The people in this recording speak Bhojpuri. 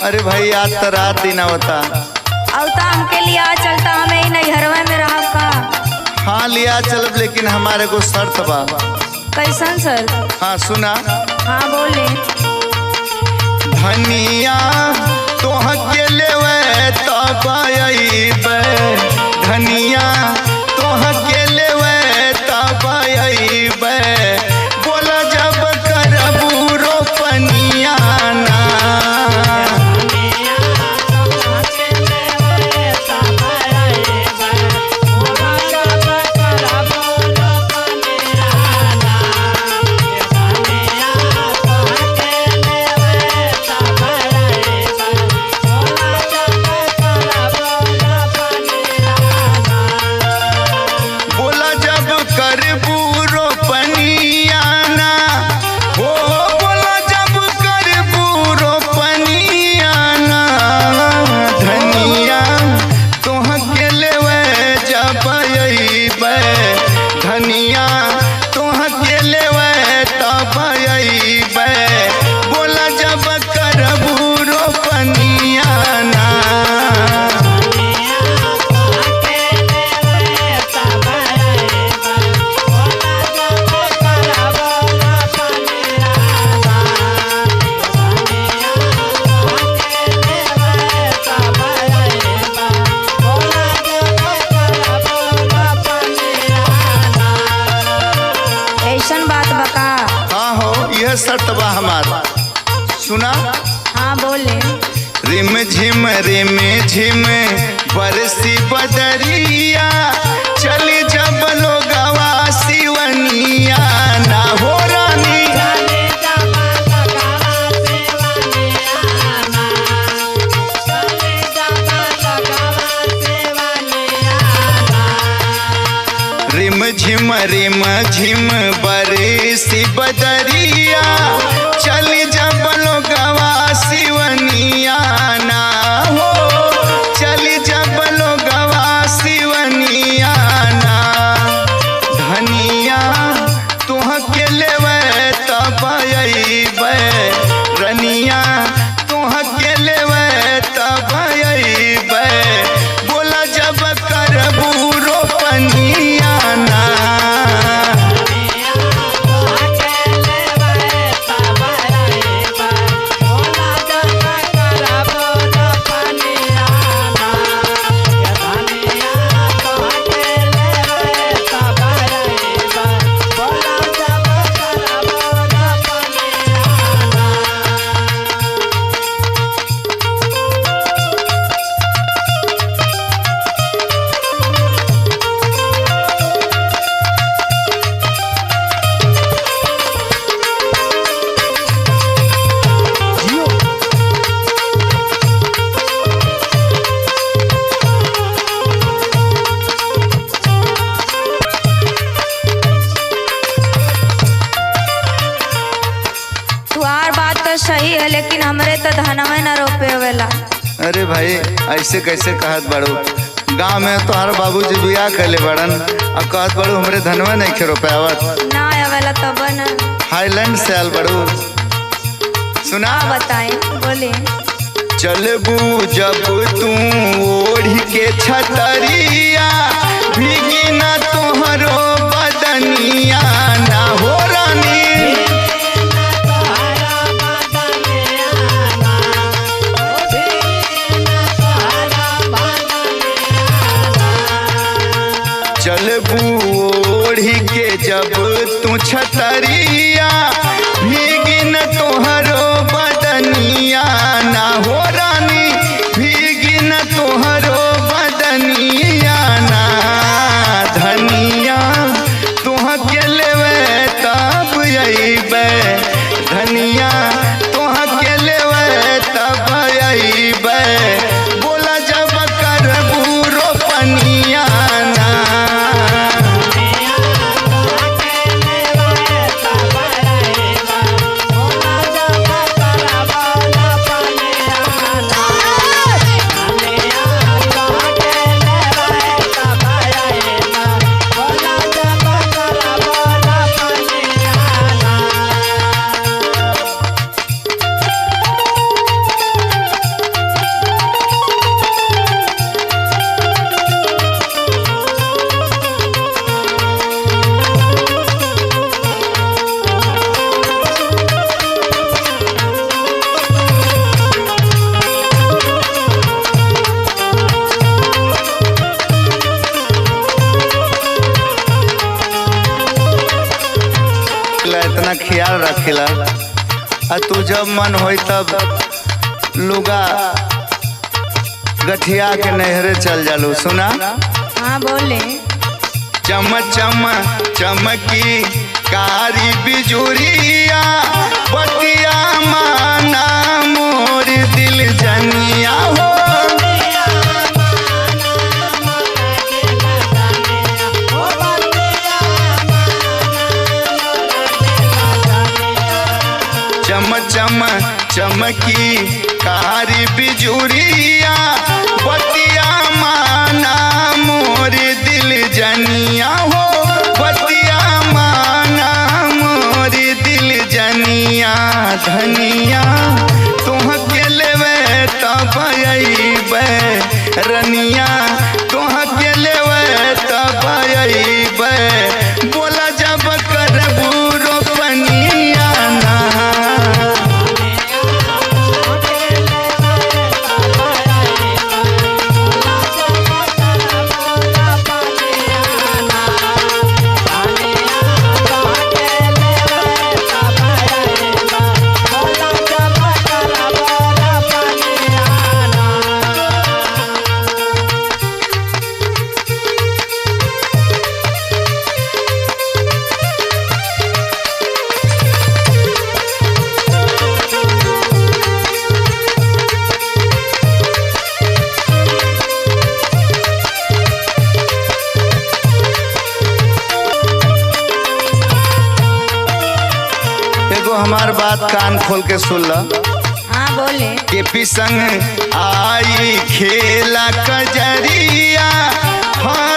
अरे भाई आज तो रात दिन होता। अब तो हमके लिया चलता, हमें ही नैहरवा में रहा का। हाँ लिया चलब, लेकिन हमारे को शर्त बा। कैसन सर? हाँ सुना। हाँ बोले। धनिया तोह के लेवे तब अइबे, धनिया तोह के लेवे तब अइबे, बोला जब करबू रोपनिया ना। शर्त बा हमार, सुना। हाँ बोले। रिम झिम बरसी बदरिया, चली जब लोगवा सिवनिया ना हो रानी। रिम झिम बरसी बदरिया, चली जब लोगवा सिवनिया ना हो, चली जब लोगवा सिवनिया ना। धनिया तुह के लेवे तब अइबे, रनिया तुह के लेवे तब अइबे, बोला जब करबू रोपनिया ना। सही है, लेकिन हमरे तो धनवा न रोपे वाला। अरे भाई ऐसे कैसे कहत बड़ू, गाँव में तोहर बाबूजी बियाह कैले बड़न और कहत बड़ू हमरे धनवा नहीं खे रोपावत ना आवेला तब न। हाईलैंड से आल बड़ू, सुना। बताए बोले। चलबू जब तू ओढ़ी के छतरिया, भीगी ना तोहरो बदनिया ना हो रानी। चलबू ओढ़ी के जब तू छतरिया, भीगी न तोहरो बदनिया ना हो रानी, भीगी न तोहरो बदनिया ना। धनिया तुह के लेवे तब अइबे, धनिया तुह के लेवे तब अइबे, बोला जब करबू रोपनिया ना। रखिला आ तू जब मन होई तब लुगा गठिया के नहरे चल जालू। सुना हाँ बोले। चम चम चमकी कारी बिजुरिया बतिया माना मोर दिल जनिया हो। चम चम चमकी कारी बिजुरिया बतिया माना मोर दिल जनिया हो। बतिया माना मोर दिल जनिया धनिया तुह के लेवे तब अइबे रनिया तुह के लेवे तब अइबे बोला जब करबू रोपनिया ना। हमार बात कान खोल के सुन ल। हाँ बोले। के संग आई खेला कजरिया हाँ